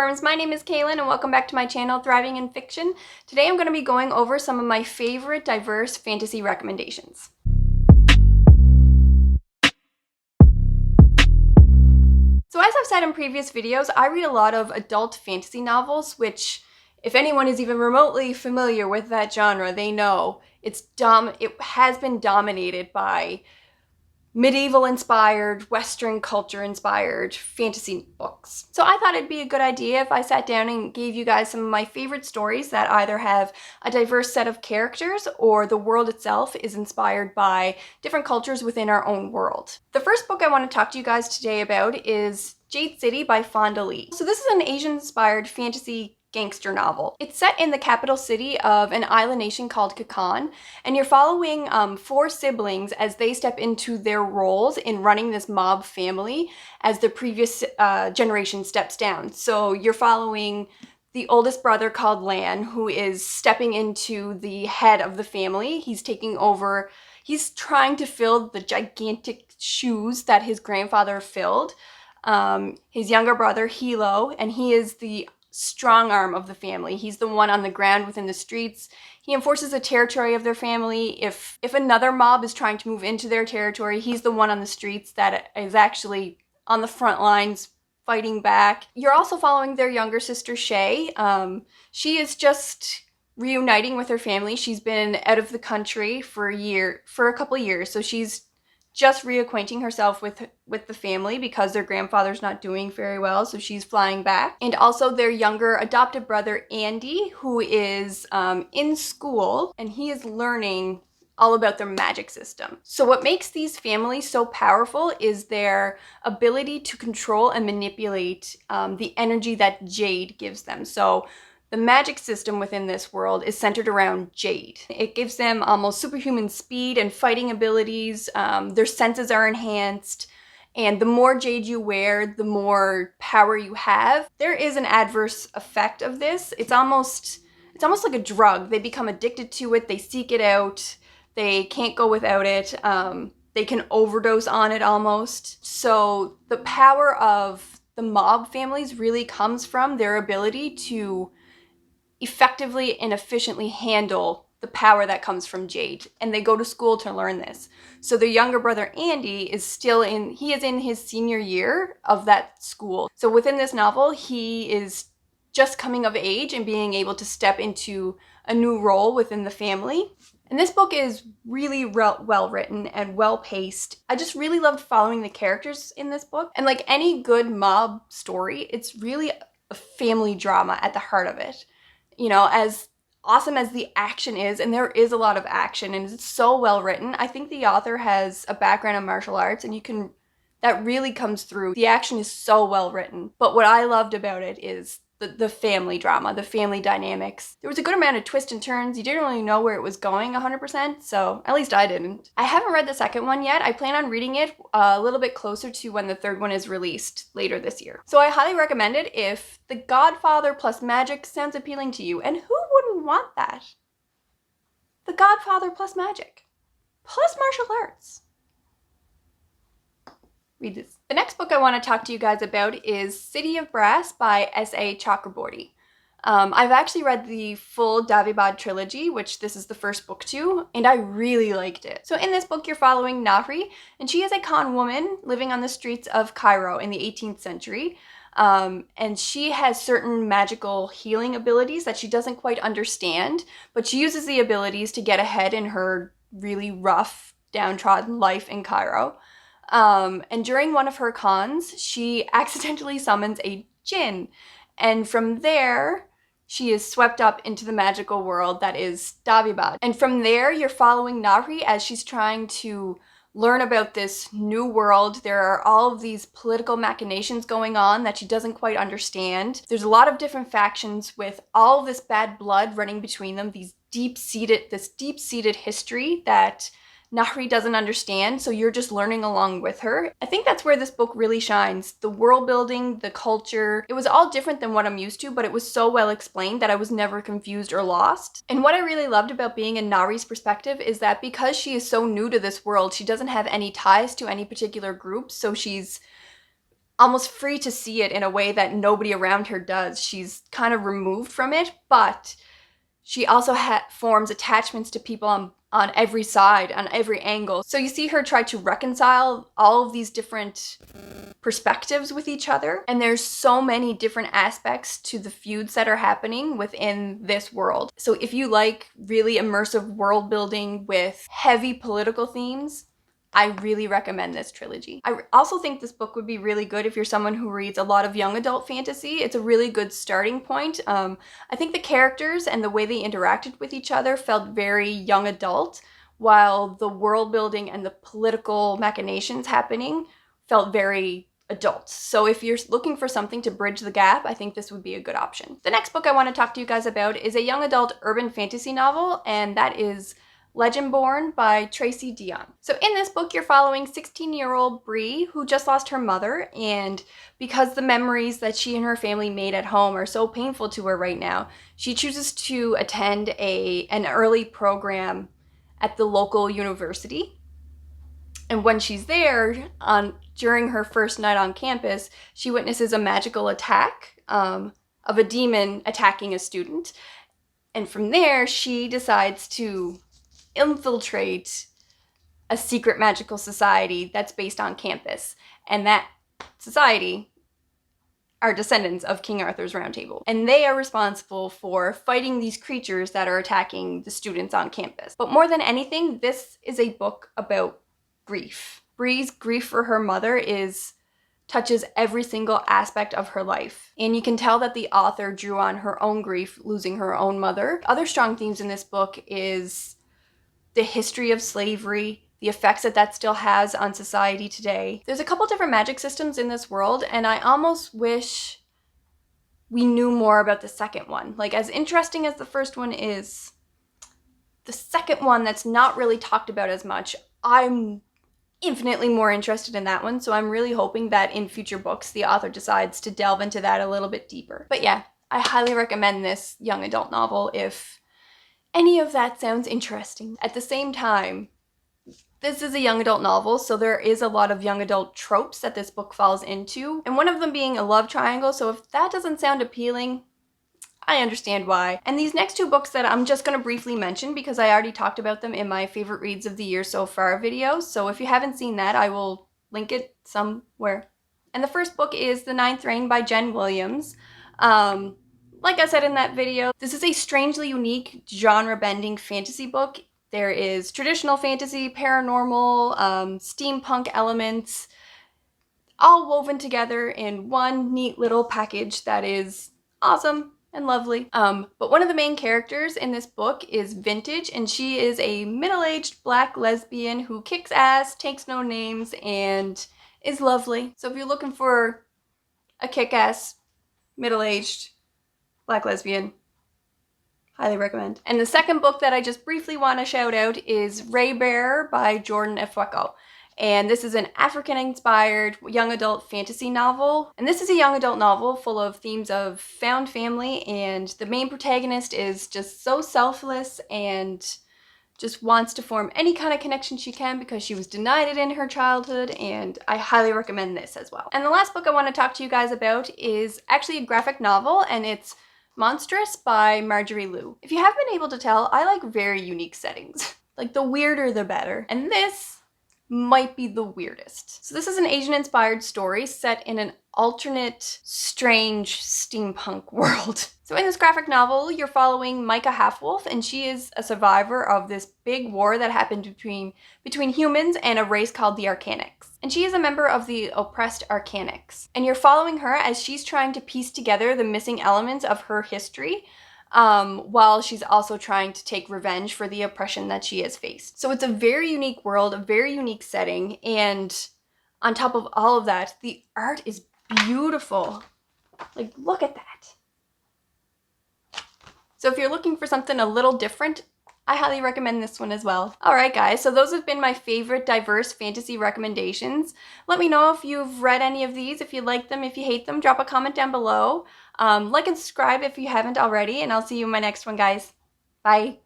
bookworms, my name is Kaylin and welcome back to my channel, Thriving in Fiction. Today I'm going to be going over some of my favorite diverse fantasy recommendations. So as I've said in previous videos, I read a lot of adult fantasy novels, which if anyone is even remotely familiar with that genre, they know it has been dominated by medieval-inspired, Western culture-inspired fantasy books. So I thought it'd be a good idea if I sat down and gave you guys some of my favorite stories that either have a diverse set of characters or the world itself is inspired by different cultures within our own world. The first book I want to talk to you guys today about is Jade City by Fonda Lee. So this is an Asian-inspired fantasy gangster novel. It's set in the capital city of an island nation called Kakan, and you're following four siblings as they step into their roles in running this mob family as the previous generation steps down. So you're following the oldest brother called Lan, who is stepping into the head of the family. He's taking over, he's trying to fill the gigantic shoes that his grandfather filled. His younger brother, Hilo, and he is the strong arm of the family. He's the one on the ground within the streets. He enforces the territory of their family. If another mob is trying to move into their territory, he's the one on the streets that is actually on the front lines fighting back. You're also following their younger sister, Shay. She is just reuniting with her family. She's been out of the country for a couple of years, so she's just reacquainting herself with the family because their grandfather's not doing very well, so she's flying back. And also their younger adopted brother, Andy, who is in school, and he is learning all about their magic system. So what makes these families so powerful is their ability to control and manipulate the energy that Jade gives them. So the magic system within this world is centered around Jade. It gives them almost superhuman speed and fighting abilities. Their senses are enhanced, and the more Jade you wear, the more power you have. There is an adverse effect of this. It's almost like a drug. They become addicted to it. They seek it out. They can't go without it. They can overdose on it almost. So the power of the mob families really comes from their ability to effectively and efficiently handle the power that comes from Jade, and they go to school to learn this. So their younger brother Andy is in his senior year of that school. So within this novel, he is just coming of age and being able to step into a new role within the family. And this book is really well written and well paced. I just really loved following the characters in this book. And like any good mob story, it's really a family drama at the heart of it. You know, as awesome as the action is, and there is a lot of action and it's so well written, I think the author has a background in martial arts, and that really comes through. The action is so well written. But what I loved about it is the family drama, the family dynamics. There was a good amount of twists and turns. You didn't really know where it was going 100%, so at least I didn't. I haven't read the second one yet. I plan on reading it a little bit closer to when the third one is released later this year. So I highly recommend it if The Godfather plus magic sounds appealing to you. And who wouldn't want that? The Godfather plus magic, plus martial arts. Read this. The next book I want to talk to you guys about is City of Brass by S.A. Chakraborty. I've actually read the full Davibad trilogy, which this is the first book to, and I really liked it. So in this book, you're following Nahri, and she is a Khan woman living on the streets of Cairo in the 18th century. And she has certain magical healing abilities that she doesn't quite understand, but she uses the abilities to get ahead in her really rough, downtrodden life in Cairo. And during one of her cons, she accidentally summons a djinn, and from there, she is swept up into the magical world that is Davibad. And from there, you're following Nahri as she's trying to learn about this new world. There are all of these political machinations going on that she doesn't quite understand. There's a lot of different factions with all of this bad blood running between them, this deep-seated history that Nahri doesn't understand, so you're just learning along with her. I think that's where this book really shines. The world building, the culture, it was all different than what I'm used to, but it was so well explained that I was never confused or lost. And what I really loved about being in Nahri's perspective is that because she is so new to this world, she doesn't have any ties to any particular group, so she's almost free to see it in a way that nobody around her does. She's kind of removed from it, but she also forms attachments to people on every side, on every angle. So you see her try to reconcile all of these different perspectives with each other. And there's so many different aspects to the feuds that are happening within this world. So if you like really immersive world building with heavy political themes, I really recommend this trilogy. I also think this book would be really good if you're someone who reads a lot of young adult fantasy. It's a really good starting point. I think the characters and the way they interacted with each other felt very young adult, while the world building and the political machinations happening felt very adult. So if you're looking for something to bridge the gap, I think this would be a good option. The next book I want to talk to you guys about is a young adult urban fantasy novel, and that is Legendborn by Tracy Deonn. So in this book, you're following 16-year-old Bree, who just lost her mother, and because the memories that she and her family made at home are so painful to her right now, she chooses to attend an early program at the local university. And when she's there, during her first night on campus, she witnesses a magical attack of a demon attacking a student. And from there, she decides to infiltrate a secret magical society that's based on campus. And that society are descendants of King Arthur's Round Table. And they are responsible for fighting these creatures that are attacking the students on campus. But more than anything, this is a book about grief. Bree's grief for her mother touches every single aspect of her life. And you can tell that the author drew on her own grief, losing her own mother. Other strong themes in this book is the history of slavery, the effects that still has on society today. There's a couple different magic systems in this world, and I almost wish we knew more about the second one. Like, as interesting as the first one is, the second one that's not really talked about as much, I'm infinitely more interested in that one, so I'm really hoping that in future books the author decides to delve into that a little bit deeper. But yeah, I highly recommend this young adult novel if any of that sounds interesting. At the same time, this is a young adult novel, so there is a lot of young adult tropes that this book falls into, and one of them being a love triangle, so if that doesn't sound appealing, I understand why. And these next two books that I'm just going to briefly mention because I already talked about them in my favorite reads of the year so far video, so if you haven't seen that, I will link it somewhere. And the first book is The Ninth Reign by Jen Williams. Like I said in that video, this is a strangely unique genre-bending fantasy book. There is traditional fantasy, paranormal, steampunk elements, all woven together in one neat little package that is awesome and lovely. But one of the main characters in this book is Vintage, and she is a middle-aged black lesbian who kicks ass, takes no names, and is lovely. So if you're looking for a kick-ass, middle-aged black lesbian, highly recommend. And the second book that I just briefly want to shout out is Ray Bear by Jordan Efueko. And this is an African-inspired young adult fantasy novel. And this is a young adult novel full of themes of found family, and the main protagonist is just so selfless and just wants to form any kind of connection she can because she was denied it in her childhood, and I highly recommend this as well. And the last book I want to talk to you guys about is actually a graphic novel, and it's Monstrous by Marjorie Liu. If you haven't been able to tell, I like very unique settings. Like, the weirder the better. And this might be the weirdest. So this is an Asian-inspired story set in an alternate, strange steampunk world. So in this graphic novel, you're following Micah Halfwolf, and she is a survivor of this big war that happened between humans and a race called the Arcanics. And she is a member of the oppressed Arcanics. And you're following her as she's trying to piece together the missing elements of her history, while she's also trying to take revenge for the oppression that she has faced. So it's a very unique world, a very unique setting, and on top of all of that, the art is beautiful. Like, look at that. So if you're looking for something a little different, I highly recommend this one as well. Alright guys, so those have been my favorite diverse fantasy recommendations. Let me know if you've read any of these, if you like them, if you hate them, drop a comment down below. Like and subscribe if you haven't already, and I'll see you in my next one, guys. Bye.